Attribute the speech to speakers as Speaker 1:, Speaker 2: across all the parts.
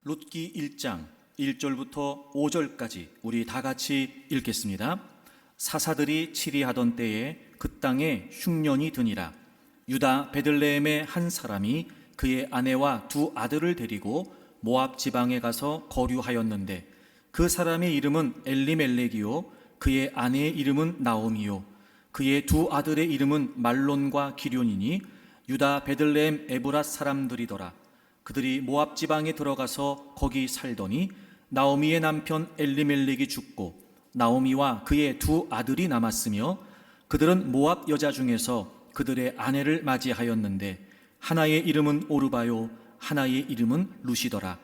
Speaker 1: 룻기 1장 1절부터 5절까지 우리 다 같이 읽겠습니다. 사사들이 치리하던 때에 그 땅에 흉년이 드니라. 유다 베들레헴의 한 사람이 그의 아내와 두 아들을 데리고 모압 지방에 가서 거류하였는데 그 사람의 이름은 엘리멜렉이요 그의 아내의 이름은 나오미요 그의 두 아들의 이름은 말론과 기럐이니 유다 베들레헴 에브랏 사람들이더라. 그들이 모압 지방에 들어가서 거기 살더니 나오미의 남편 엘리멜렉이 죽고 나오미와 그의 두 아들이 남았으며 그들은 모압 여자 중에서 그들의 아내를 맞이하였는데 하나의 이름은 오르바요 하나의 이름은 루시더라.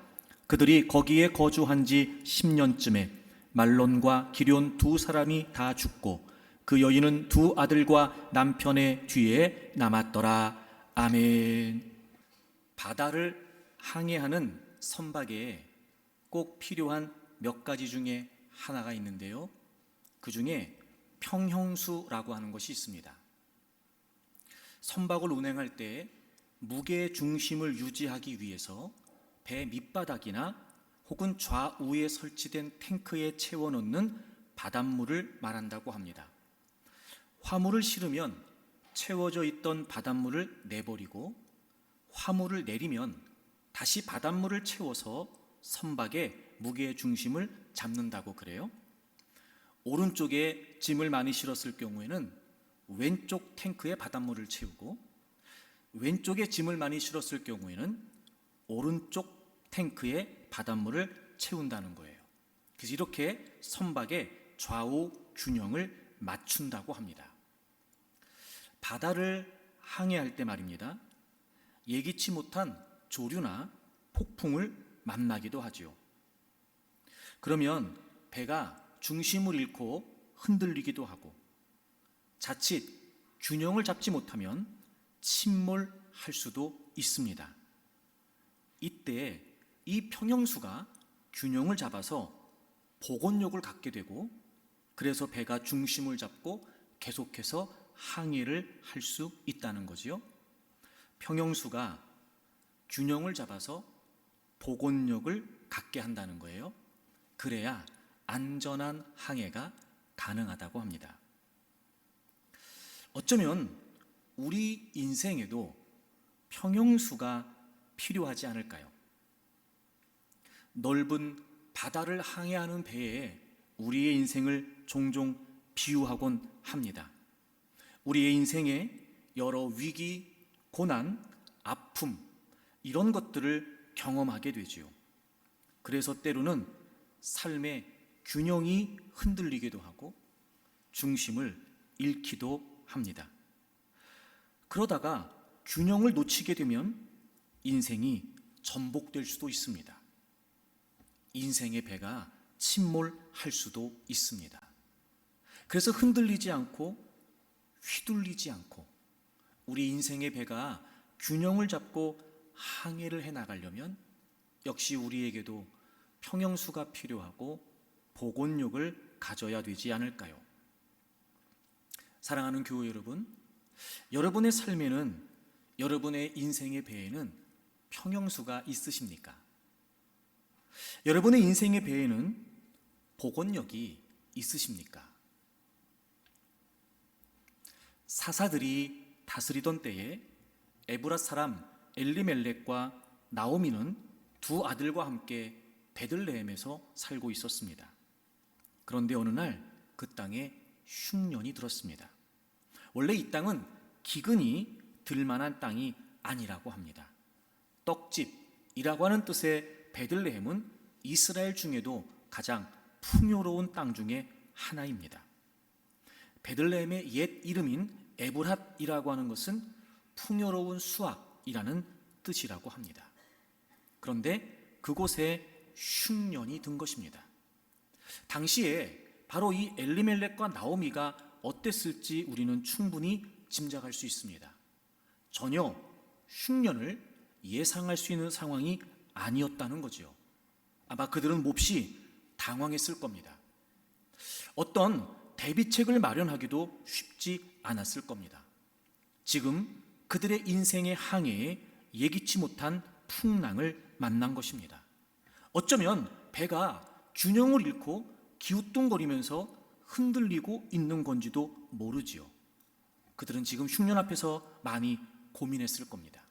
Speaker 1: 그들이 거기에 거주한 지 10년쯤에 말론과 기럐 두 사람이 다 죽고 그 여인은 두 아들과 남편의 뒤에 남았더라. 아멘. 바다를 항해하는 선박에 꼭 필요한 몇 가지 중에 하나가 있는데요, 그 중에 평형수라고 하는 것이 있습니다. 선박을 운행할 때 무게 중심을 유지하기 위해서 배 밑바닥이나 혹은 좌우에 설치된 탱크에 채워놓는 바닷물을 말한다고 합니다. 화물을 실으면 채워져 있던 바닷물을 내버리고 화물을 내리면 다시 바닷물을 채워서 선박의 무게 중심을 잡는다고 그래요. 오른쪽에 짐을 많이 실었을 경우에는 왼쪽 탱크에 바닷물을 채우고 왼쪽에 짐을 많이 실었을 경우에는 오른쪽 탱크에 바닷물을 채운다는 거예요. 그래서 이렇게 선박의 좌우 균형을 맞춘다고 합니다. 바다를 항해할 때 말입니다, 예기치 못한 조류나 폭풍을 만나기도 하죠. 그러면 배가 중심을 잃고 흔들리기도 하고 자칫 균형을 잡지 못하면 침몰할 수도 있습니다. 이때 이 평형수가 균형을 잡아서 복원력을 갖게 되고 그래서 배가 중심을 잡고 계속해서 항해를 할 수 있다는 거지요. 평형수가 균형을 잡아서 복원력을 갖게 한다는 거예요. 그래야 안전한 항해가 가능하다고 합니다. 어쩌면 우리 인생에도 평형수가 필요하지 않을까요? 넓은 바다를 항해하는 배에 우리의 인생을 종종 비유하곤 합니다. 우리의 인생에 여러 위기, 고난, 아픔 이런 것들을 경험하게 되지요. 그래서 때로는 삶의 균형이 흔들리기도 하고 중심을 잃기도 합니다. 그러다가 균형을 놓치게 되면 인생이 전복될 수도 있습니다. 인생의 배가 침몰할 수도 있습니다. 그래서 흔들리지 않고 휘둘리지 않고 우리 인생의 배가 균형을 잡고 항해를 해나가려면 역시 우리에게도 평형수가 필요하고 복원력을 가져야 되지 않을까요? 사랑하는 교회 여러분, 여러분의 삶에는, 여러분의 인생의 배에는 평형수가 있으십니까? 여러분의 인생의 배에는 복원력이 있으십니까? 사사들이 다스리던 때에 에브랏 사람 엘리멜렉과 나오미는 두 아들과 함께 베들레헴에서 살고 있었습니다. 그런데 어느 날 그 땅에 흉년이 들었습니다. 원래 이 땅은 기근이 들만한 땅이 아니라고 합니다. 떡집이라고 하는 뜻의 베들레헴은 이스라엘 중에도 가장 풍요로운 땅 중에 하나입니다. 베들레헴의 옛 이름인 에브랏이라고 하는 것은 풍요로운 수확이라는 뜻이라고 합니다. 그런데 그곳에 흉년이 든 것입니다. 당시에 바로 이 엘리멜렉과 나오미가 어땠을지 우리는 충분히 짐작할 수 있습니다. 전혀 흉년을 예상할 수 있는 상황이 아니었다는 거죠. 아마 그들은 몹시 당황했을 겁니다. 어떤 대비책을 마련하기도 쉽지 않았을 겁니다. 지금 그들의 인생의 항해에 예기치 못한 풍랑을 만난 것입니다. 어쩌면 배가 균형을 잃고 기우뚱거리면서 흔들리고 있는 건지도 모르지요. 그들은 지금 흉년 앞에서 많이 고민했을 겁니다.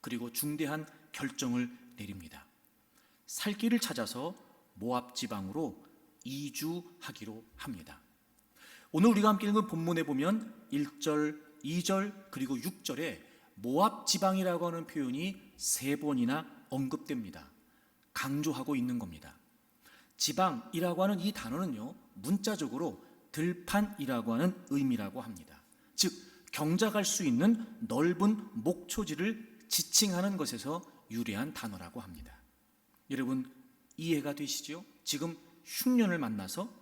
Speaker 1: 그리고 중대한 결정을 내립니다. 살 길을 찾아서 모압 지방으로 이주하기로 합니다. 오늘 우리가 함께 읽은 본문에 보면 1절, 2절 그리고 6절에 모압 지방이라고 하는 표현이 3번이나 언급됩니다. 강조하고 있는 겁니다. 지방이라고 하는 이 단어는요, 문자적으로 들판이라고 하는 의미라고 합니다. 즉 경작할 수 있는 넓은 목초지를 지칭하는 것에서 유래한 단어라고 합니다. 여러분 이해가 되시죠? 지금 흉년을 만나서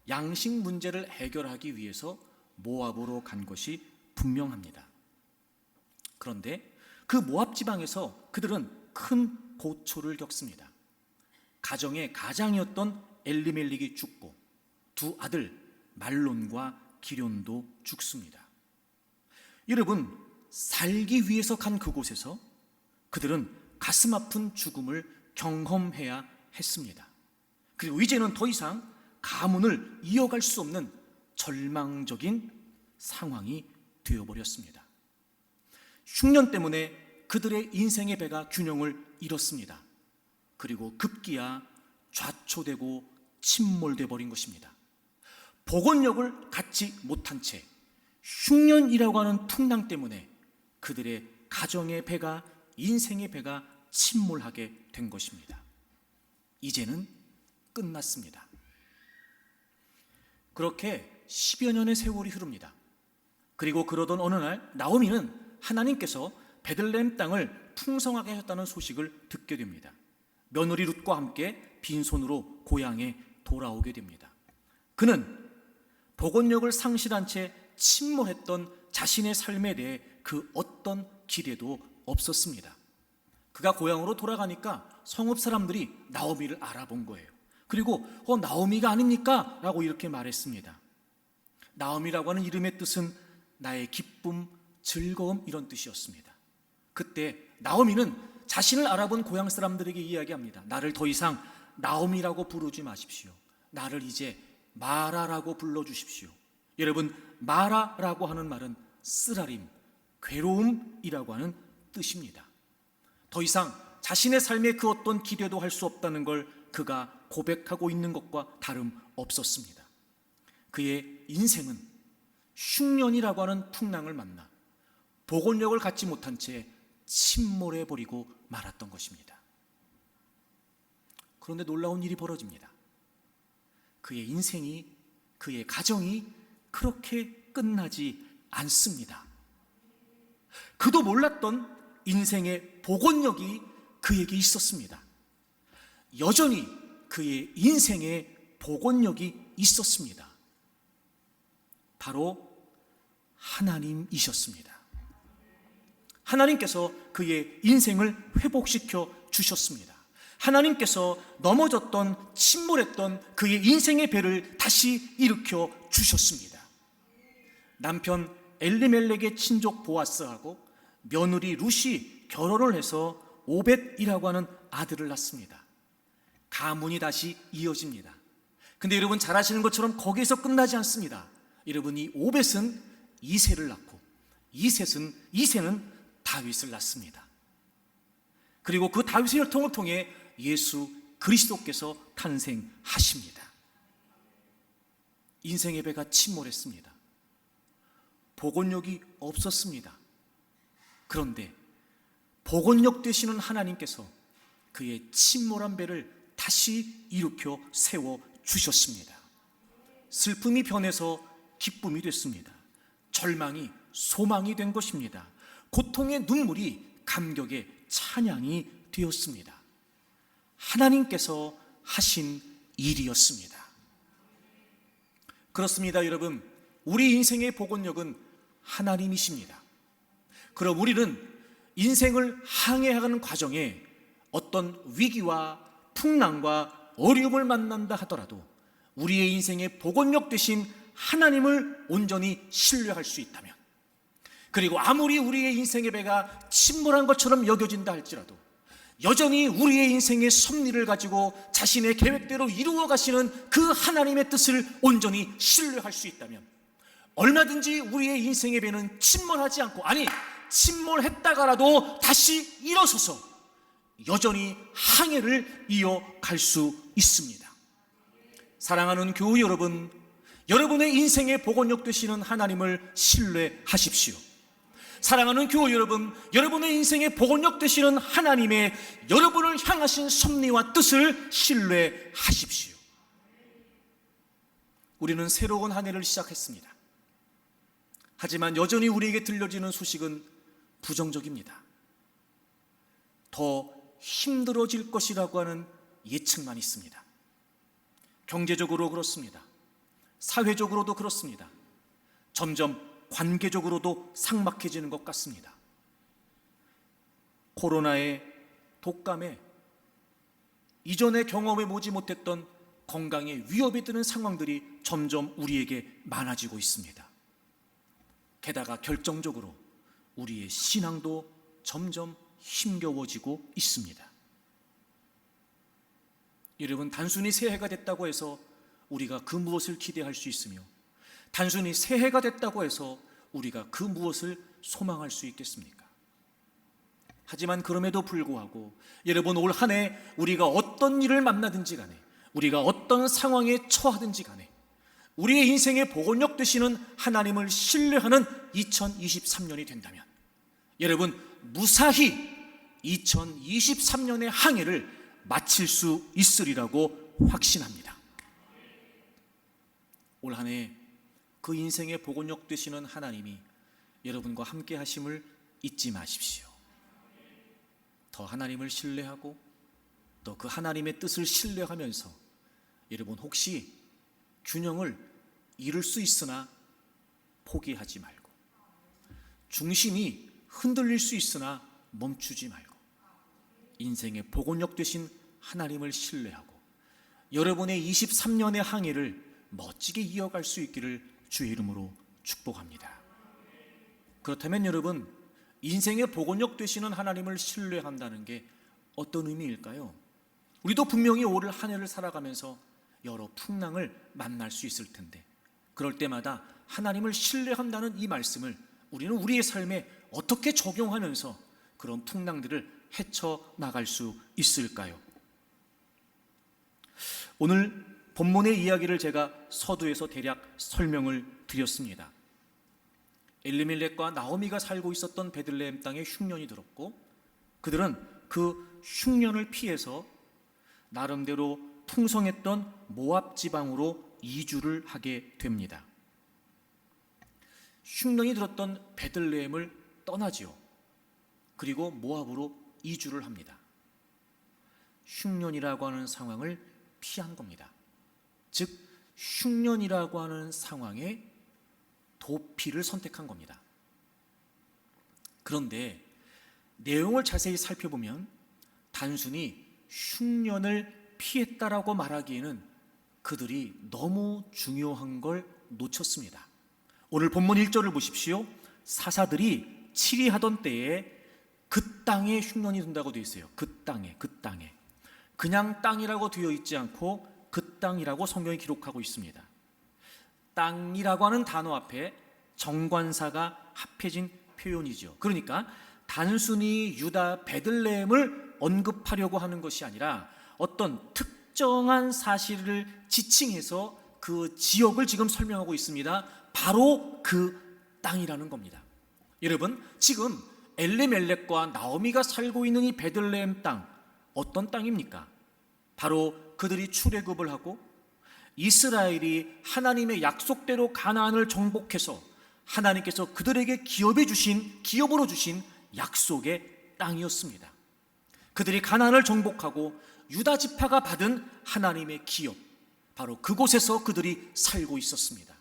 Speaker 1: 양식 문제를 해결하기 위해서 모압으로 간 것이 분명합니다. 그런데 그 모압 지방에서 그들은 큰 고초를 겪습니다. 가정의 가장이었던 엘리멜렉이 죽고 두 아들 말론과 기럨도 죽습니다. 여러분, 살기 위해서 간 그곳에서 그들은 가슴 아픈 죽음을 경험해야 했습니다. 그리고 이제는 더 이상 가문을 이어갈 수 없는 절망적인 상황이 되어버렸습니다. 흉년 때문에 그들의 인생의 배가 균형을 잃었습니다. 그리고 급기야 좌초되고 침몰돼 버린 것입니다. 복원력을 갖지 못한 채 흉년이라고 하는 풍랑 때문에 그들의 가정의 배가, 인생의 배가 침몰하게 된 것입니다. 이제는 끝났습니다. 그렇게 10여 년의 세월이 흐릅니다. 그리고 그러던 어느 날 나오미는 하나님께서 베들레헴 땅을 풍성하게 하셨다는 소식을 듣게 됩니다. 며느리 룻과 함께 빈손으로 고향에 돌아오게 됩니다. 그는 복원력을 상실한 채 침몰했던 자신의 삶에 대해 그 어떤 기대도 없었습니다. 그가 고향으로 돌아가니까 성읍 사람들이 나오미를 알아본 거예요. 그리고 나오미가 아닙니까? 라고 이렇게 말했습니다. 나오미라고 하는 이름의 뜻은 나의 기쁨, 즐거움 이런 뜻이었습니다. 그때 나오미는 자신을 알아본 고향 사람들에게 이야기합니다. 나를 더 이상 나오미라고 부르지 마십시오. 나를 이제 마라라고 불러주십시오. 여러분, 마라라고 하는 말은 쓰라림, 괴로움이라고 하는 뜻입니다. 더 이상 자신의 삶에 그 어떤 기대도 할 수 없다는 걸 그가 고백하고 있는 것과 다름없었습니다. 그의 인생은 흉년이라고 하는 풍랑을 만나 복원력을 갖지 못한 채 침몰해버리고 말았던 것입니다. 그런데 놀라운 일이 벌어집니다. 그의 인생이, 그의 가정이 그렇게 끝나지 않습니다. 그도 몰랐던 인생의 복원력이 그에게 있었습니다. 여전히 그의 인생에 복원력이 있었습니다. 바로 하나님이셨습니다. 하나님께서 그의 인생을 회복시켜 주셨습니다. 하나님께서 넘어졌던, 침몰했던 그의 인생의 배를 다시 일으켜 주셨습니다. 남편 엘리멜렉의 친족 보아스하고 며느리 룻이 결혼을 해서 오벳이라고 하는 아들을 낳습니다. 가문이 다시 이어집니다. 근데 여러분 잘 아시는 것처럼 거기에서 끝나지 않습니다. 여러분, 이 오벳은 이새를 낳고 이새는 다윗을 낳습니다. 그리고 그 다윗의 혈통을 통해 예수 그리스도께서 탄생하십니다. 인생의 배가 침몰했습니다. 복원력이 없었습니다. 그런데 복원력 되시는 하나님께서 그의 침몰한 배를 다시 일으켜 세워 주셨습니다. 슬픔이 변해서 기쁨이 됐습니다. 절망이 소망이 된 것입니다. 고통의 눈물이 감격의 찬양이 되었습니다. 하나님께서 하신 일이었습니다. 그렇습니다, 여러분. 우리 인생의 복원력은 하나님이십니다. 그럼 우리는 인생을 항해하는 과정에 어떤 위기와 풍랑과 어려움을 만난다 하더라도 우리의 인생의 복원력 되신 하나님을 온전히 신뢰할 수 있다면, 그리고 아무리 우리의 인생의 배가 침몰한 것처럼 여겨진다 할지라도 여전히 우리의 인생의 섭리를 가지고 자신의 계획대로 이루어 가시는 그 하나님의 뜻을 온전히 신뢰할 수 있다면, 얼마든지 우리의 인생의 배는 침몰하지 않고, 아니 침몰했다가라도 다시 일어서서 여전히 항해를 이어갈 수 있습니다. 사랑하는 교우 여러분, 여러분의 인생의 복원력 되시는 하나님을 신뢰하십시오. 사랑하는 교우 여러분, 여러분의 인생의 복원력 되시는 하나님의 여러분을 향하신 섭리와 뜻을 신뢰하십시오. 우리는 새로운 한 해를 시작했습니다. 하지만 여전히 우리에게 들려지는 소식은 부정적입니다. 더 힘들어질 것이라고 하는 예측만 있습니다. 경제적으로 그렇습니다. 사회적으로도 그렇습니다. 점점 관계적으로도 삭막해지는 것 같습니다. 코로나의 독감에 이전에 경험해 보지 못했던 건강에 위협이 되는 상황들이 점점 우리에게 많아지고 있습니다. 게다가 결정적으로 우리의 신앙도 점점 힘겨워지고 있습니다. 여러분, 단순히 새해가 됐다고 해서 우리가 그 무엇을 기대할 수 있으며, 단순히 새해가 됐다고 해서 우리가 그 무엇을 소망할 수 있겠습니까? 하지만 그럼에도 불구하고 여러분, 올 한 해 우리가 어떤 일을 만나든지 간에, 우리가 어떤 상황에 처하든지 간에 우리의 인생의 복원력 되시는 하나님을 신뢰하는 2023년이 된다면, 여러분 무사히 2023년의 항해를 마칠 수 있으리라고 확신합니다. 올 한 해 그 인생의 복원력 되시는 하나님이 여러분과 함께 하심을 잊지 마십시오. 더 하나님을 신뢰하고 또 그 하나님의 뜻을 신뢰하면서 여러분, 혹시 균형을 잃을 수 있으나 포기하지 말고, 중심이 흔들릴 수 있으나 멈추지 말고, 인생의 복원력 되신 하나님을 신뢰하고 여러분의 23년의 항해를 멋지게 이어갈 수 있기를 주의 이름으로 축복합니다. 그렇다면 여러분, 인생의 복원력 되시는 하나님을 신뢰한다는 게 어떤 의미일까요? 우리도 분명히 올 한 해를 살아가면서 여러 풍랑을 만날 수 있을 텐데, 그럴 때마다 하나님을 신뢰한다는 이 말씀을 우리는 우리의 삶에 어떻게 적용하면서 그런 풍랑들을 헤쳐나갈 수 있을까요? 오늘 본문의 이야기를 제가 서두에서 대략 설명을 드렸습니다. 엘리멜렉과 나오미가 살고 있었던 베들레헴 땅에 흉년이 들었고, 그들은 그 흉년을 피해서 나름대로 풍성했던 모압 지방으로 이주를 하게 됩니다. 흉년이 들었던 베들레헴을 떠나지요. 그리고 모압으로 이주를 합니다. 흉년이라고 하는 상황을 피한 겁니다. 즉 흉년이라고 하는 상황에 도피를 선택한 겁니다. 그런데 내용을 자세히 살펴보면 단순히 흉년을 피했다라고 말하기에는 그들이 너무 중요한 걸 놓쳤습니다. 오늘 본문 1절을 보십시오. 사사들이 치리하던 때에 그 땅에 흉년이 든다고 되어 있어요. 그 땅에. 그냥 땅이라고 되어 있지 않고 그 땅이라고 성경이 기록하고 있습니다. 땅이라고 하는 단어 앞에 정관사가 합해진 표현이죠. 그러니까 단순히 유다 베들레헴을 언급하려고 하는 것이 아니라 어떤 특정한 사실을 지칭해서 그 지역을 지금 설명하고 있습니다. 바로 그 땅이라는 겁니다. 여러분, 지금 엘리멜렉과 나오미가 살고 있는 이 베들레헴 땅, 어떤 땅입니까? 바로 그들이 출애굽을 하고 이스라엘이 하나님의 약속대로 가나안을 정복해서 하나님께서 그들에게 기업으로 주신 약속의 땅이었습니다. 그들이 가나안을 정복하고 유다 지파가 받은 하나님의 기업, 바로 그곳에서 그들이 살고 있었습니다.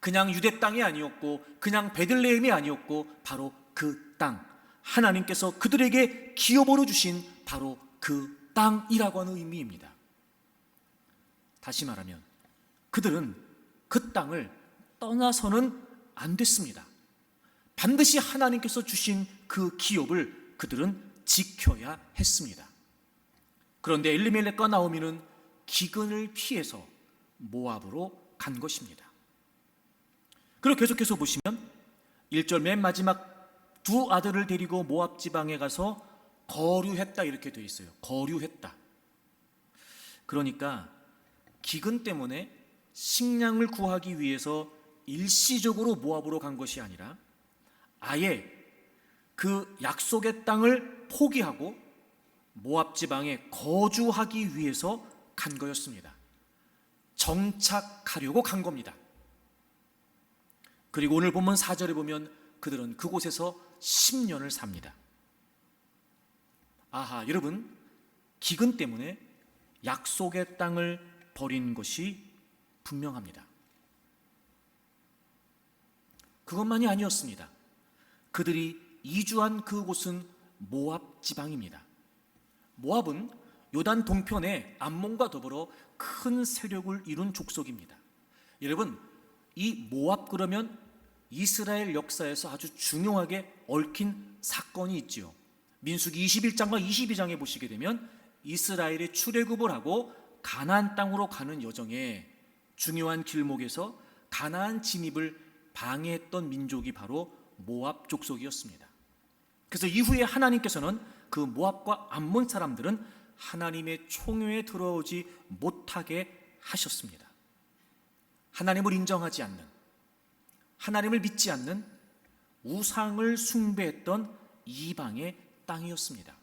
Speaker 1: 그냥 유대 땅이 아니었고 그냥 베들레헴이 아니었고 바로 그 땅, 하나님께서 그들에게 기업으로 주신 바로 그 땅이라고 하는 의미입니다. 다시 말하면 그들은 그 땅을 떠나서는 안 됐습니다. 반드시 하나님께서 주신 그 기업을 그들은 지켜야 했습니다. 그런데 엘리멜렉과 나오미는 기근을 피해서 모압으로 간 것입니다. 그리고 계속해서 보시면 1절 맨 마지막 두 아들을 데리고 모압 지방에 가서 거류했다 이렇게 되어 있어요. 거류했다. 그러니까 기근 때문에 식량을 구하기 위해서 일시적으로 모압으로 간 것이 아니라 아예 그 약속의 땅을 포기하고 모압 지방에 거주하기 위해서 간 거였습니다. 정착하려고 간 겁니다. 그리고 오늘 본문 4절에 보면 그들은 그곳에서 10년을 삽니다. 아하, 여러분, 기근 때문에 약속의 땅을 버린 것이 분명합니다. 그것만이 아니었습니다. 그들이 이주한 그곳은 모압 지방입니다. 모압은 요단 동편의 암몬과 더불어 큰 세력을 이룬 족속입니다. 여러분, 이 모압 그러면 이스라엘 역사에서 아주 중요하게 얽힌 사건이 있지요. 민수기 21장과 22장에 보시게 되면 이스라엘이 출애굽을 하고 가나안 땅으로 가는 여정에 중요한 길목에서 가나안 진입을 방해했던 민족이 바로 모압 족속이었습니다. 그래서 이후에 하나님께서는 그 모압과 암몬 사람들은 하나님의 총회에 들어오지 못하게 하셨습니다. 하나님을 인정하지 않는, 하나님을 믿지 않는 우상을 숭배했던 이방의 땅이었습니다.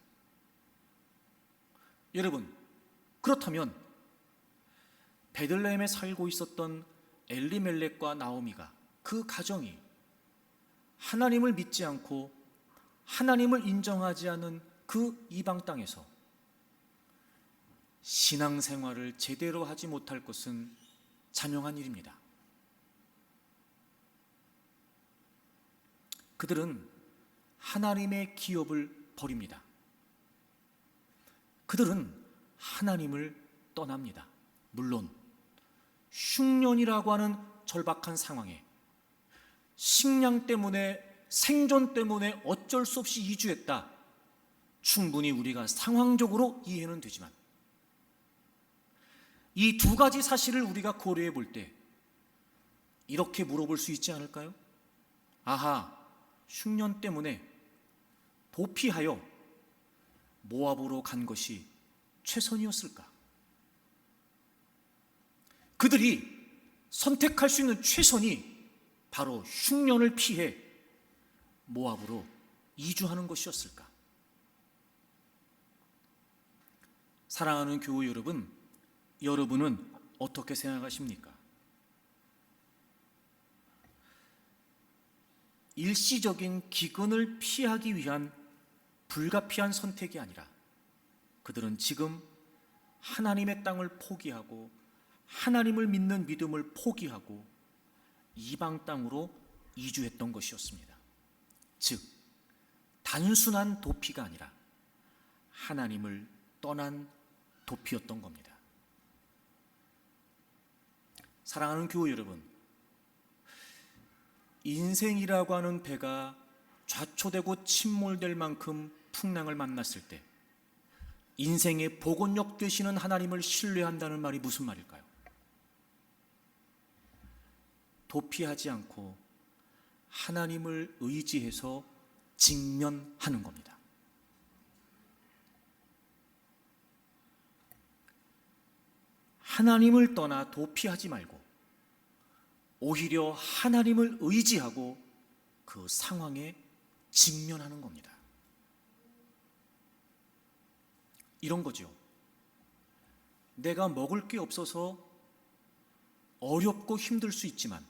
Speaker 1: 여러분, 그렇다면 베들레헴에 살고 있었던 엘리멜렉과 나오미가 그 가정이 하나님을 믿지 않고 하나님을 인정하지 않은 그 이방 땅에서 신앙생활을 제대로 하지 못할 것은 자명한 일입니다. 그들은 하나님의 기업을 버립니다. 그들은 하나님을 떠납니다. 물론 흉년이라고 하는 절박한 상황에 식량 때문에, 생존 때문에 어쩔 수 없이 이주했다. 충분히 우리가 상황적으로 이해는 되지만 이 두 가지 사실을 우리가 고려해 볼 때 이렇게 물어볼 수 있지 않을까요? 아하, 흉년 때문에 도피하여 모압으로 간 것이 최선이었을까? 그들이 선택할 수 있는 최선이 바로 흉년을 피해 모압으로 이주하는 것이었을까? 사랑하는 교우 여러분, 여러분은 어떻게 생각하십니까? 일시적인 기근을 피하기 위한 불가피한 선택이 아니라 그들은 지금 하나님의 땅을 포기하고 하나님을 믿는 믿음을 포기하고 이방 땅으로 이주했던 것이었습니다. 즉, 단순한 도피가 아니라 하나님을 떠난 도피였던 겁니다. 사랑하는 교우 여러분, 인생이라고 하는 배가 좌초되고 침몰될 만큼 풍랑을 만났을 때 인생의 보건력 되시는 하나님을 신뢰한다는 말이 무슨 말일까요? 도피하지 않고 하나님을 의지해서 직면하는 겁니다. 하나님을 떠나 도피하지 말고 오히려 하나님을 의지하고 그 상황에 직면하는 겁니다. 이런 거죠. 내가 먹을 게 없어서 어렵고 힘들 수 있지만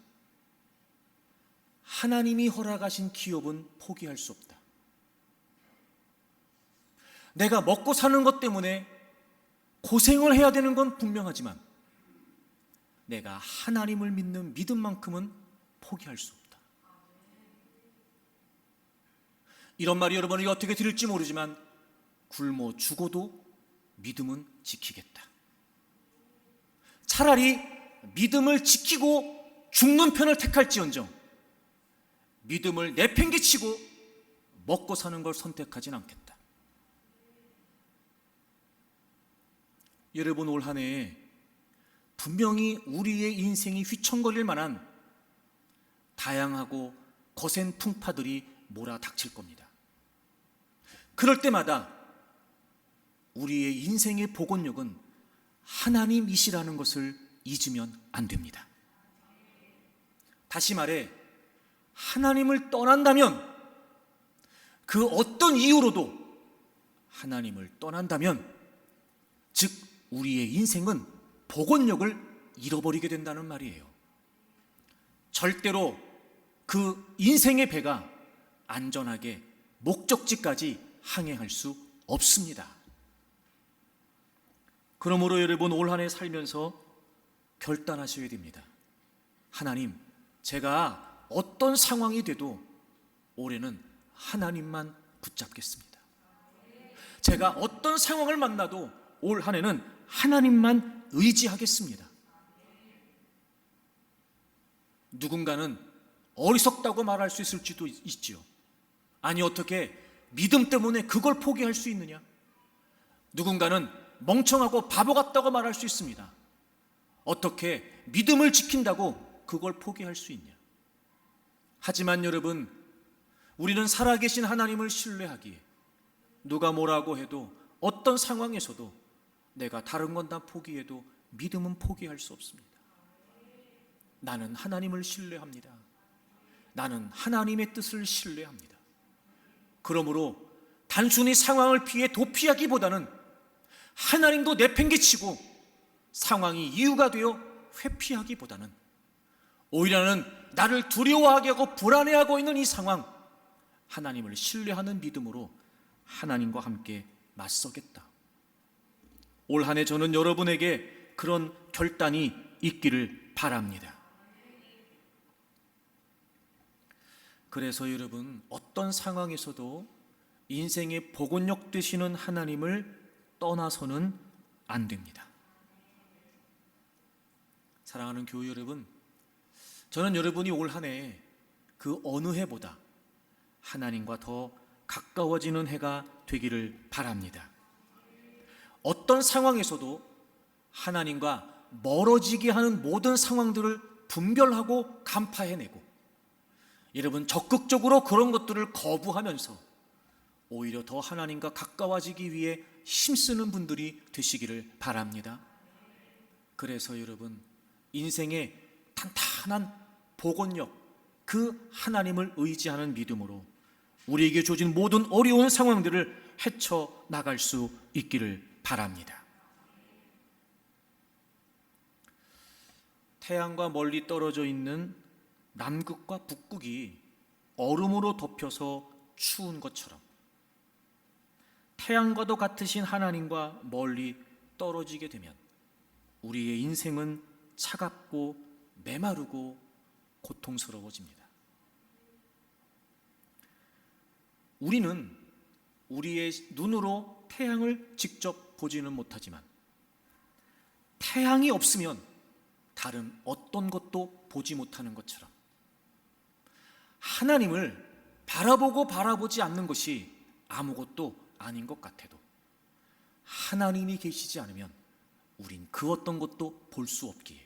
Speaker 1: 하나님이 허락하신 기업은 포기할 수 없다. 내가 먹고 사는 것 때문에 고생을 해야 되는 건 분명하지만 내가 하나님을 믿는 믿음만큼은 포기할 수 없다. 이런 말이 여러분이 어떻게 들을지 모르지만 굶어 죽어도 믿음은 지키겠다. 차라리 믿음을 지키고 죽는 편을 택할지언정 믿음을 내팽개치고 먹고 사는 걸 선택하진 않겠다. 여러분, 올 한 해에 분명히 우리의 인생이 휘청거릴 만한 다양하고 거센 풍파들이 몰아닥칠 겁니다. 그럴 때마다 우리의 인생의 복원력은 하나님이시라는 것을 잊으면 안 됩니다. 다시 말해, 하나님을 떠난다면, 그 어떤 이유로도 하나님을 떠난다면, 즉 우리의 인생은 복원력을 잃어버리게 된다는 말이에요. 절대로 그 인생의 배가 안전하게 목적지까지 항해할 수 없습니다. 그러므로 여러분, 올 한 해 살면서 결단하셔야 됩니다. 하나님, 제가 어떤 상황이 돼도 올해는 하나님만 붙잡겠습니다. 제가 어떤 상황을 만나도 올 한 해는 하나님만 의지하겠습니다. 누군가는 어리석다고 말할 수 있을지도 있지요. 아니, 어떻게 믿음 때문에 그걸 포기할 수 있느냐? 누군가는 멍청하고 바보 같다고 말할 수 있습니다. 어떻게 믿음을 지킨다고 그걸 포기할 수 있냐? 하지만 여러분, 우리는 살아계신 하나님을 신뢰하기에 누가 뭐라고 해도, 어떤 상황에서도 내가 다른 건 다 포기해도 믿음은 포기할 수 없습니다. 나는 하나님을 신뢰합니다. 나는 하나님의 뜻을 신뢰합니다. 그러므로 단순히 상황을 피해 도피하기보다는 하나님도 내팽개치고 상황이 이유가 되어 회피하기보다는, 오히려는 나를 두려워하게 하고 불안해하고 있는 이 상황, 하나님을 신뢰하는 믿음으로 하나님과 함께 맞서겠다. 올 한 해 저는 여러분에게 그런 결단이 있기를 바랍니다. 그래서 여러분, 어떤 상황에서도 인생의 복원력 되시는 하나님을 떠나서는 안 됩니다. 사랑하는 교회 여러분, 저는 여러분이 올 한 해 그 어느 해보다 하나님과 더 가까워지는 해가 되기를 바랍니다. 어떤 상황에서도 하나님과 멀어지게 하는 모든 상황들을 분별하고 간파해내고, 여러분, 적극적으로 그런 것들을 거부하면서 오히려 더 하나님과 가까워지기 위해 힘쓰는 분들이 되시기를 바랍니다. 그래서 여러분, 인생의 탄탄한 복원력, 그 하나님을 의지하는 믿음으로 우리에게 주어진 모든 어려운 상황들을 헤쳐나갈 수 있기를 바랍니다. 태양과 멀리 떨어져 있는 남극과 북극이 얼음으로 덮여서 추운 것처럼, 태양과도 같으신 하나님과 멀리 떨어지게 되면 우리의 인생은 차갑고 메마르고 고통스러워집니다. 우리는 우리의 눈으로 태양을 직접 보지는 못하지만 태양이 없으면 다른 어떤 것도 보지 못하는 것처럼, 하나님을 바라보고 바라보지 않는 것이 아무것도 아닌 것 같아도 하나님이 계시지 않으면 우린 그 어떤 것도 볼 수 없기에,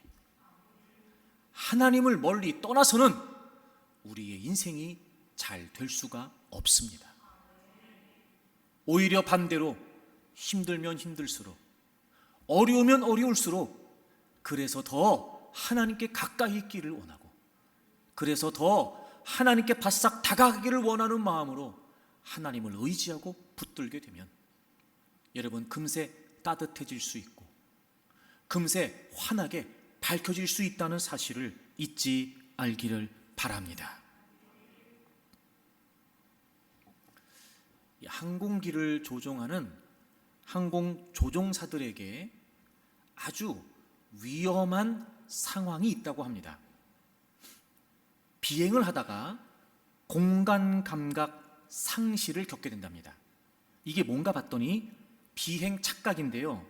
Speaker 1: 하나님을 멀리 떠나서는 우리의 인생이 잘 될 수가 없습니다. 오히려 반대로 힘들면 힘들수록, 어려우면 어려울수록, 그래서 더 하나님께 가까이 있기를 원하고, 그래서 더 하나님께 바싹 다가가기를 원하는 마음으로 하나님을 의지하고 붙들게 되면 여러분, 금세 따뜻해질 수 있고 금세 환하게 밝혀질 수 있다는 사실을 잊지 알기를 바랍니다. 항공기를 조종하는 항공 조종사들에게 아주 위험한 상황이 있다고 합니다. 비행을 하다가 공간 감각 상실을 겪게 된답니다. 이게 뭔가 봤더니 비행 착각인데요,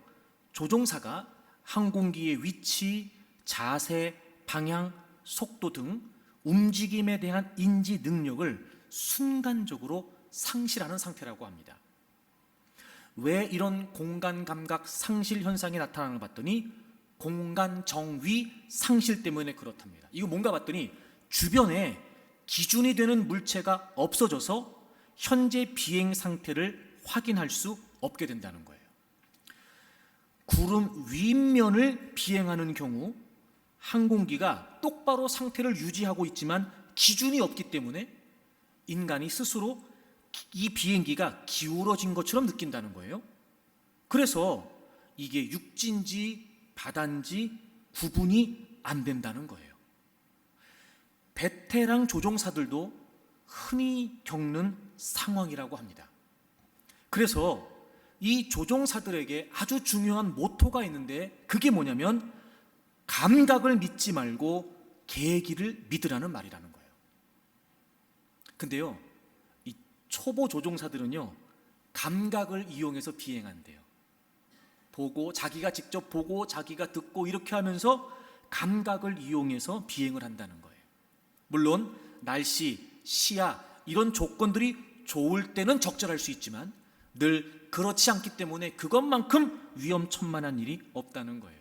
Speaker 1: 조종사가 항공기의 위치, 자세, 방향, 속도 등 움직임에 대한 인지 능력을 순간적으로 상실하는 상태라고 합니다. 왜 이런 공간 감각 상실 현상이 나타나는 걸 봤더니 공간 정위 상실 때문에 그렇답니다. 이거 뭔가 봤더니 주변에 기준이 되는 물체가 없어져서 현재 비행 상태를 확인할 수 없게 된다는 거예요. 구름 윗면을 비행하는 경우 항공기가 똑바로 상태를 유지하고 있지만 기준이 없기 때문에 인간이 스스로 이 비행기가 기울어진 것처럼 느낀다는 거예요. 그래서 이게 육지인지 바다인지 구분이 안 된다는 거예요. 베테랑 조종사들도 흔히 겪는 상황이라고 합니다. 그래서 이 조종사들에게 아주 중요한 모토가 있는데 그게 뭐냐면 감각을 믿지 말고 계기를 믿으라는 말이라는 거예요. 근데요, 이 초보 조종사들은요, 감각을 이용해서 비행한대요. 자기가 직접 보고 자기가 듣고 이렇게 하면서 감각을 이용해서 비행을 한다는 거예요. 물론 날씨, 시야 이런 조건들이 좋을 때는 적절할 수 있지만 늘 그렇지 않기 때문에 그것만큼 위험천만한 일이 없다는 거예요.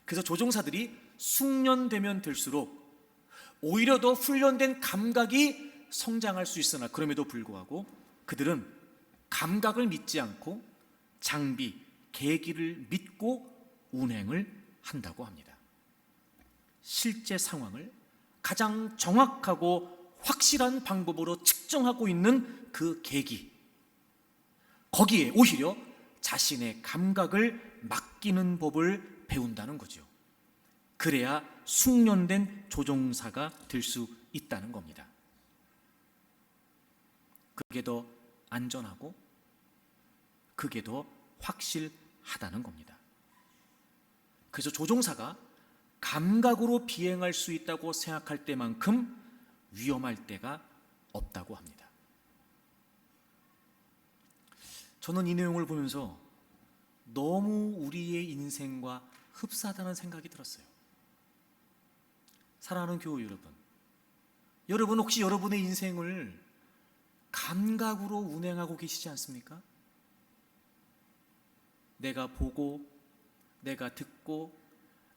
Speaker 1: 그래서 조종사들이 숙련되면 될수록 오히려 더 훈련된 감각이 성장할 수 있으나 그럼에도 불구하고 그들은 감각을 믿지 않고 장비, 계기를 믿고 운행을 한다고 합니다. 실제 상황을 가장 정확하고 확실한 방법으로 측정하고 있는 그 계기, 거기에 오히려 자신의 감각을 맡기는 법을 배운다는 거죠. 그래야 숙련된 조종사가 될 수 있다는 겁니다. 그게 더 안전하고 그게 더 확실하다는 겁니다. 그래서 조종사가 감각으로 비행할 수 있다고 생각할 때만큼 위험할 때가 없다고 합니다. 저는 이 내용을 보면서 너무 우리의 인생과 흡사하다는 생각이 들었어요. 사랑하는 교우 여러분 혹시 여러분의 인생을 감각으로 운행하고 계시지 않습니까? 내가 보고, 내가 듣고,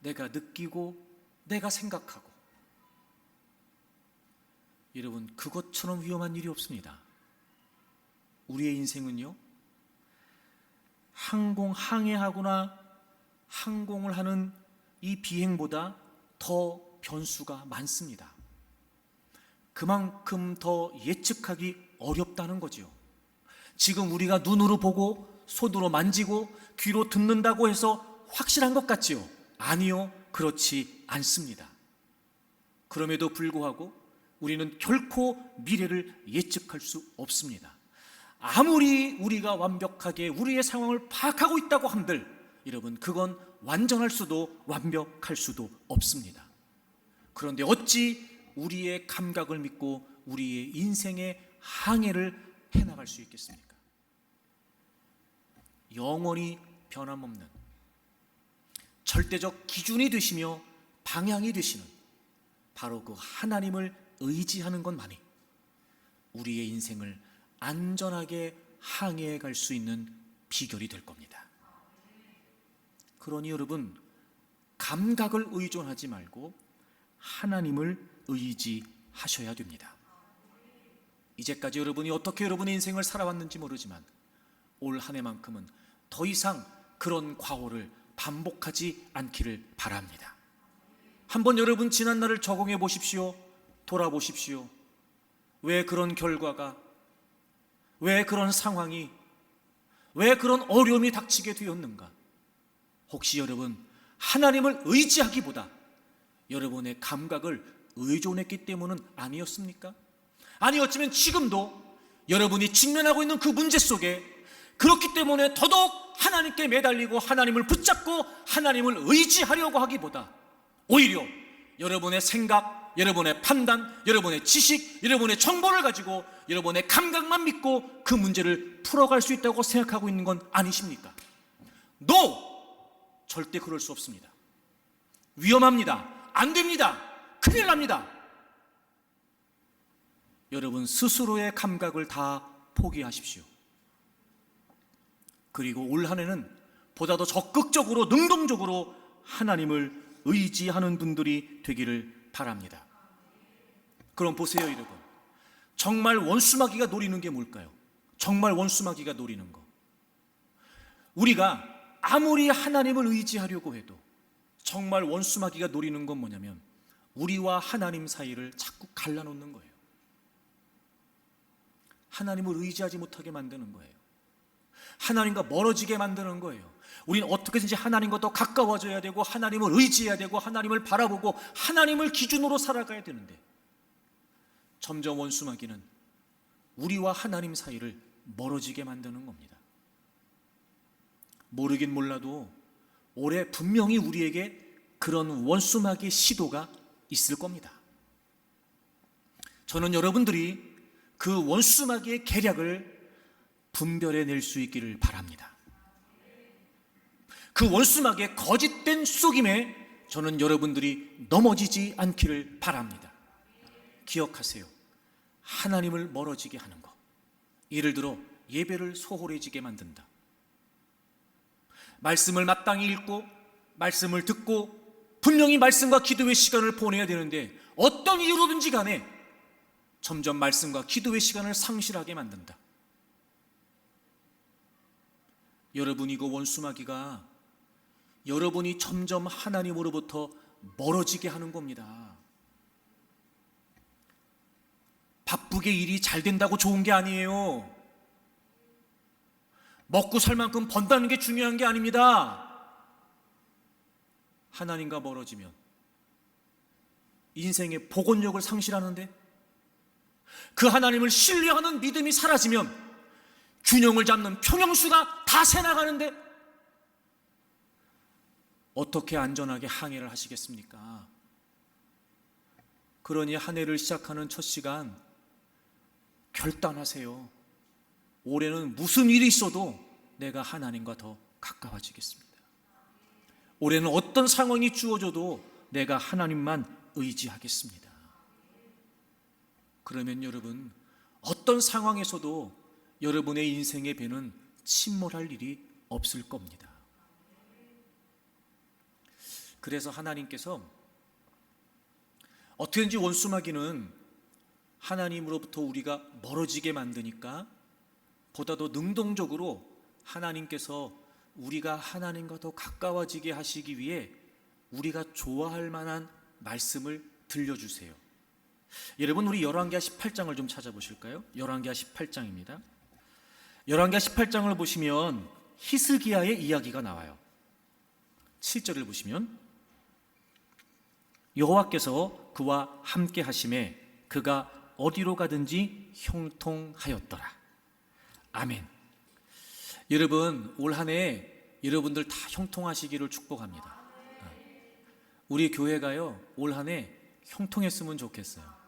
Speaker 1: 내가 느끼고, 내가 생각하고. 여러분, 그것처럼 위험한 일이 없습니다. 우리의 인생은요, 항해하거나 항공을 하는 이 비행보다 더 변수가 많습니다. 그만큼 더 예측하기 어렵다는 거죠. 지금 우리가 눈으로 보고 손으로 만지고 귀로 듣는다고 해서 확실한 것 같지요? 아니요, 그렇지 않습니다. 그럼에도 불구하고 우리는 결코 미래를 예측할 수 없습니다. 아무리 우리가 완벽하게 우리의 상황을 파악하고 있다고 한들 여러분, 그건 완전할 수도 완벽할 수도 없습니다. 그런데 어찌 우리의 감각을 믿고 우리의 인생의 항해를 해나갈 수 있겠습니까? 영원히 변함없는 절대적 기준이 되시며 방향이 되시는 바로 그 하나님을 의지하는 것만이 우리의 인생을 안전하게 항해해 갈 수 있는 비결이 될 겁니다. 그러니 여러분, 감각을 의존하지 말고 하나님을 의지하셔야 됩니다. 이제까지 여러분이 어떻게 여러분의 인생을 살아왔는지 모르지만 올 한 해만큼은 더 이상 그런 과오를 반복하지 않기를 바랍니다. 한번 여러분 지난 날을 적용해 보십시오. 돌아보십시오. 왜 그런 결과가, 왜 그런 상황이, 왜 그런 어려움이 닥치게 되었는가? 혹시 여러분 하나님을 의지하기보다 여러분의 감각을 의존했기 때문은 아니었습니까? 아니 어쩌면 지금도 여러분이 직면하고 있는 그 문제 속에 그렇기 때문에 더더욱 하나님께 매달리고 하나님을 붙잡고 하나님을 의지하려고 하기보다 오히려 여러분의 생각, 여러분의 판단, 여러분의 지식, 여러분의 정보를 가지고 여러분의 감각만 믿고 그 문제를 풀어갈 수 있다고 생각하고 있는 건 아니십니까? No! 절대 그럴 수 없습니다. 위험합니다. 안 됩니다. 큰일 납니다. 여러분 스스로의 감각을 다 포기하십시오. 그리고 올 한 해는 보다 더 적극적으로 능동적으로 하나님을 의지하는 분들이 되기를 바랍니다. 그럼 보세요, 여러분. 정말 원수마귀가 노리는 게 뭘까요? 정말 원수마귀가 노리는 거. 우리가 아무리 하나님을 의지하려고 해도 정말 원수마귀가 노리는 건 뭐냐면 우리와 하나님 사이를 자꾸 갈라놓는 거예요. 하나님을 의지하지 못하게 만드는 거예요. 하나님과 멀어지게 만드는 거예요. 우리는 어떻게든지 하나님과 더 가까워져야 되고 하나님을 의지해야 되고 하나님을 바라보고 하나님을 기준으로 살아가야 되는데 점점 원수마귀는 우리와 하나님 사이를 멀어지게 만드는 겁니다. 모르긴 몰라도 올해 분명히 우리에게 그런 원수마귀의 시도가 있을 겁니다. 저는 여러분들이 그 원수마귀의 계략을 분별해낼 수 있기를 바랍니다. 그 원수마귀의 거짓된 속임에 저는 여러분들이 넘어지지 않기를 바랍니다. 기억하세요. 하나님을 멀어지게 하는 것, 예를 들어 예배를 소홀해지게 만든다. 말씀을 마땅히 읽고 말씀을 듣고 분명히 말씀과 기도의 시간을 보내야 되는데 어떤 이유로든지 간에 점점 말씀과 기도의 시간을 상실하게 만든다. 여러분, 이거 원수마귀가 여러분이 점점 하나님으로부터 멀어지게 하는 겁니다. 바쁘게 일이 잘 된다고 좋은 게 아니에요. 먹고 살 만큼 번다는 게 중요한 게 아닙니다. 하나님과 멀어지면 인생의 복원력을 상실하는데, 그 하나님을 신뢰하는 믿음이 사라지면 균형을 잡는 평형수가 다 새나가는데 어떻게 안전하게 항해를 하시겠습니까? 그러니 한 해를 시작하는 첫 시간 결단하세요. 올해는 무슨 일이 있어도 내가 하나님과 더 가까워지겠습니다. 올해는 어떤 상황이 주어져도 내가 하나님만 의지하겠습니다. 그러면 여러분, 어떤 상황에서도 여러분의 인생의 배는 침몰할 일이 없을 겁니다. 그래서 하나님께서 어떻게든지 원수마귀는 하나님으로부터 우리가 멀어지게 만드니까 보다 더 능동적으로 하나님께서 우리가 하나님과 더 가까워지게 하시기 위해 우리가 좋아할 만한 말씀을 들려주세요. 여러분, 우리 열왕기하 18장을 좀 찾아보실까요? 열왕기하 18장입니다. 열왕기하 18장을 보시면 히스기야의 이야기가 나와요. 7절을 보시면 여호와께서 그와 함께 하심에 그가 어디로 가든지 형통하였더라. 아멘. 여러분, 올 한 해 여러분들 다 형통하시기를 축복합니다. 우리 교회가요, 올 한 해 형통했으면 좋겠어요.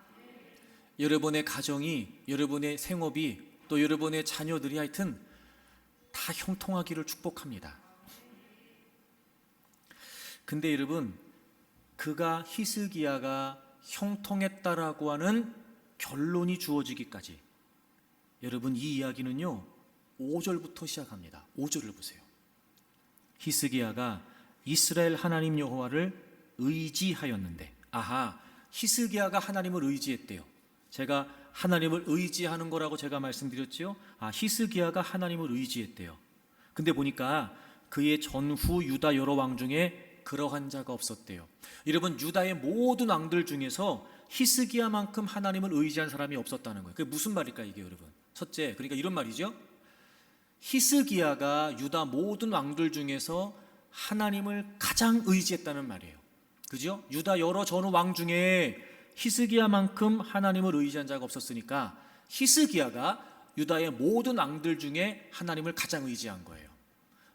Speaker 1: 여러분의 가정이, 여러분의 생업이, 또 여러분의 자녀들이 하여튼 다 형통하기를 축복합니다. 근데 여러분, 그가 히스기야가 형통했다라고 하는 결론이 주어지기까지, 여러분, 이 이야기는요 5절부터 시작합니다. 5절을 보세요. 히스기야가 이스라엘 하나님 여호와를 의지하였는데, 아하, 히스기야가 하나님을 의지했대요. 제가 하나님을 의지하는 거라고 제가 말씀드렸죠. 히스기야가 하나님을 의지했대요. 근데 보니까 그의 전후 유다 여러 왕 중에 그러한 자가 없었대요. 여러분, 유다의 모든 왕들 중에서 히스기야만큼 하나님을 의지한 사람이 없었다는 거예요. 그게 무슨 말일까 이게 여러분? 첫째, 그러니까 이런 말이죠. 히스기야가 유다 모든 왕들 중에서 하나님을 가장 의지했다는 말이에요. 그죠? 유다 여러 전후 왕 중에 히스기야만큼 하나님을 의지한 자가 없었으니까 히스기야가 유다의 모든 왕들 중에 하나님을 가장 의지한 거예요.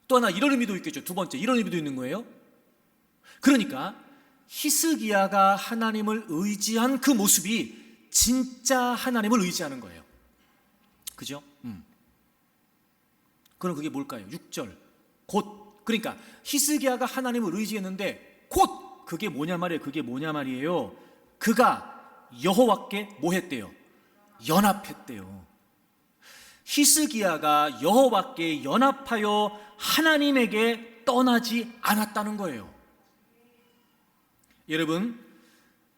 Speaker 1: 또 하나 이런 의미도 있겠죠. 두 번째, 이런 의미도 있는 거예요. 그러니까 히스기야가 하나님을 의지한 그 모습이 진짜 하나님을 의지하는 거예요. 그죠? 그럼 그게 뭘까요? 6절 곧, 그러니까 히스기야가 하나님을 의지했는데 곧 그게 뭐냐 말이에요. 그게 뭐냐 말이에요. 그가 여호와께 뭐 했대요? 연합했대요. 히스기야가 여호와께 연합하여 하나님에게 떠나지 않았다는 거예요. 여러분,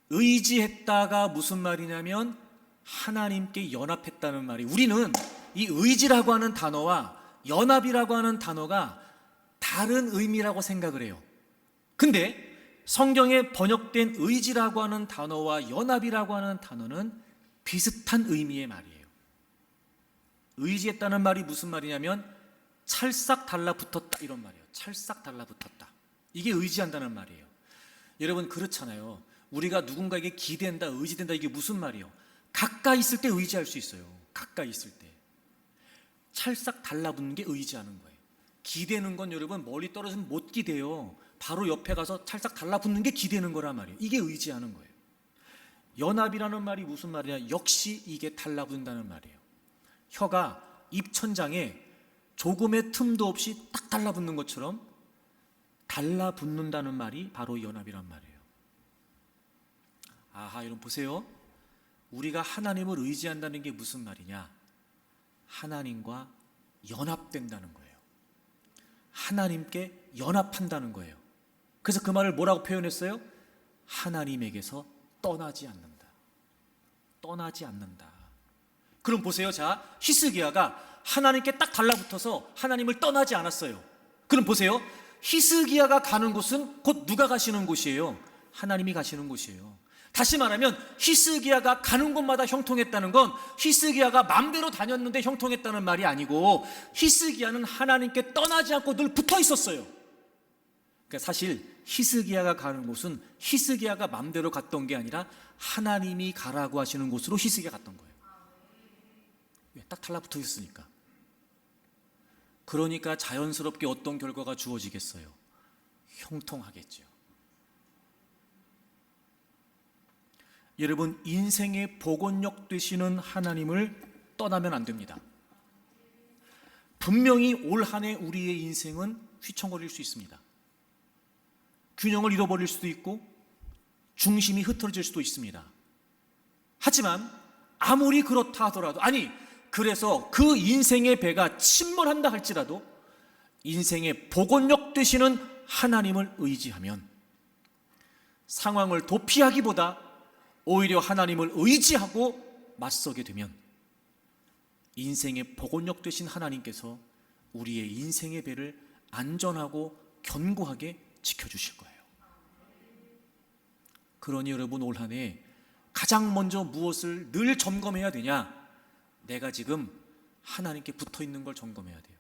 Speaker 1: 의지했다가 무슨 말이냐면 하나님께 연합했다는 말이, 우리는 이 의지라고 하는 단어와 연합이라고 하는 단어가 다른 의미라고 생각을 해요. 근데 성경에 번역된 의지라고 하는 단어와 연합이라고 하는 단어는 비슷한 의미의 말이에요. 의지했다는 말이 무슨 말이냐면 찰싹 달라붙었다, 이런 말이에요. 찰싹 달라붙었다. 이게 의지한다는 말이에요. 여러분, 그렇잖아요. 우리가 누군가에게 기댄다, 의지된다, 이게 무슨 말이에요? 가까이 있을 때 의지할 수 있어요. 가까이 있을 때. 찰싹 달라붙는 게 의지하는 거예요. 기대는 건 여러분, 멀리 떨어지면 못 기대요. 바로 옆에 가서 찰싹 달라붙는 게 기대는 거란 말이에요. 이게 의지하는 거예요. 연합이라는 말이 무슨 말이냐? 역시 이게 달라붙는다는 말이에요. 혀가 입천장에 조금의 틈도 없이 딱 달라붙는 것처럼 달라붙는다는 말이 바로 연합이란 말이에요. 아하, 여러분 보세요. 우리가 하나님을 의지한다는 게 무슨 말이냐? 하나님과 연합된다는 거예요. 하나님께 연합한다는 거예요. 그래서 그 말을 뭐라고 표현했어요? 하나님에게서 떠나지 않는다. 떠나지 않는다. 그럼 보세요. 자, 히스기야가 하나님께 딱 달라붙어서 하나님을 떠나지 않았어요. 그럼 보세요. 히스기야가 가는 곳은 곧 누가 가시는 곳이에요? 하나님이 가시는 곳이에요. 다시 말하면 히스기야가 가는 곳마다 형통했다는 건 히스기야가 마음대로 다녔는데 형통했다는 말이 아니고, 히스기야는 하나님께 떠나지 않고 늘 붙어 있었어요. 그러니까 사실 히스기야가 가는 곳은 히스기야가 마음대로 갔던 게 아니라 하나님이 가라고 하시는 곳으로 히스기야가 갔던 거예요. 딱 달라붙어 있으니까. 그러니까 자연스럽게 어떤 결과가 주어지겠어요? 형통하겠죠. 여러분, 인생의 복원력 되시는 하나님을 떠나면 안 됩니다. 분명히 올 한 해 우리의 인생은 휘청거릴 수 있습니다. 균형을 잃어버릴 수도 있고 중심이 흐트러질 수도 있습니다. 하지만 아무리 그렇다 하더라도, 아니 그래서 그 인생의 배가 침몰한다 할지라도 인생의 복원력 되시는 하나님을 의지하면 상황을 도피하기보다 오히려 하나님을 의지하고 맞서게 되면 인생의 복원력 되신 하나님께서 우리의 인생의 배를 안전하고 견고하게 지켜주실 거예요. 그러니 여러분, 올 한 해 가장 먼저 무엇을 늘 점검해야 되냐? 내가 지금 하나님께 붙어 있는 걸 점검해야 돼요.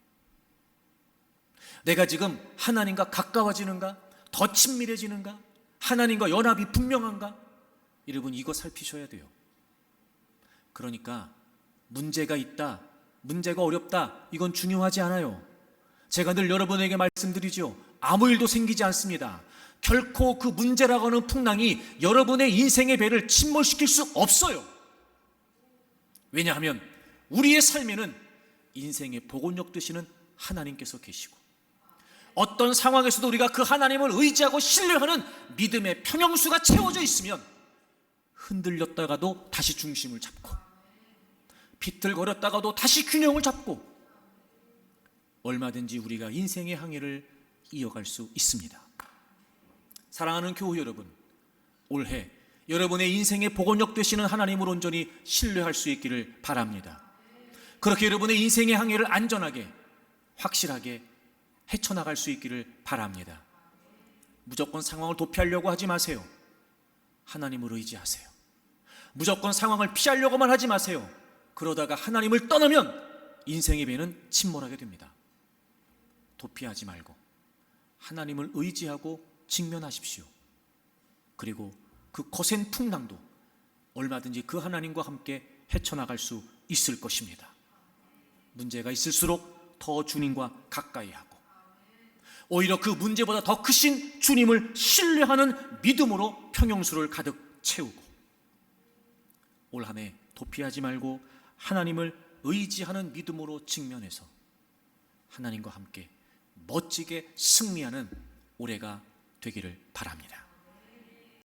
Speaker 1: 내가 지금 하나님과 가까워지는가? 더 친밀해지는가? 하나님과 연합이 분명한가? 여러분, 이거 살피셔야 돼요. 그러니까 문제가 있다, 문제가 어렵다, 이건 중요하지 않아요. 제가 늘 여러분에게 말씀드리죠. 아무 일도 생기지 않습니다. 결코 그 문제라고 하는 풍랑이 여러분의 인생의 배를 침몰시킬 수 없어요. 왜냐하면 우리의 삶에는 인생의 복원력 되시는 하나님께서 계시고, 어떤 상황에서도 우리가 그 하나님을 의지하고 신뢰하는 믿음의 평형수가 채워져 있으면 흔들렸다가도 다시 중심을 잡고, 비틀거렸다가도 다시 균형을 잡고, 얼마든지 우리가 인생의 항해를 이어갈 수 있습니다. 사랑하는 교우 여러분, 올해 여러분의 인생의 복원력 되시는 하나님을 온전히 신뢰할 수 있기를 바랍니다. 그렇게 여러분의 인생의 항해를 안전하게, 확실하게 헤쳐나갈 수 있기를 바랍니다. 무조건 상황을 도피하려고 하지 마세요. 하나님을 의지하세요. 무조건 상황을 피하려고만 하지 마세요. 그러다가 하나님을 떠나면 인생의 배는 침몰하게 됩니다. 도피하지 말고 하나님을 의지하고 직면하십시오. 그리고 그 거센 풍랑도 얼마든지 그 하나님과 함께 헤쳐나갈 수 있을 것입니다. 문제가 있을수록 더 주님과 가까이 하고, 오히려 그 문제보다 더 크신 주님을 신뢰하는 믿음으로 평형수를 가득 채우고, 올 한 해 도피하지 말고 하나님을 의지하는 믿음으로 직면해서 하나님과 함께 멋지게 승리하는 올해가 되기를 바랍니다.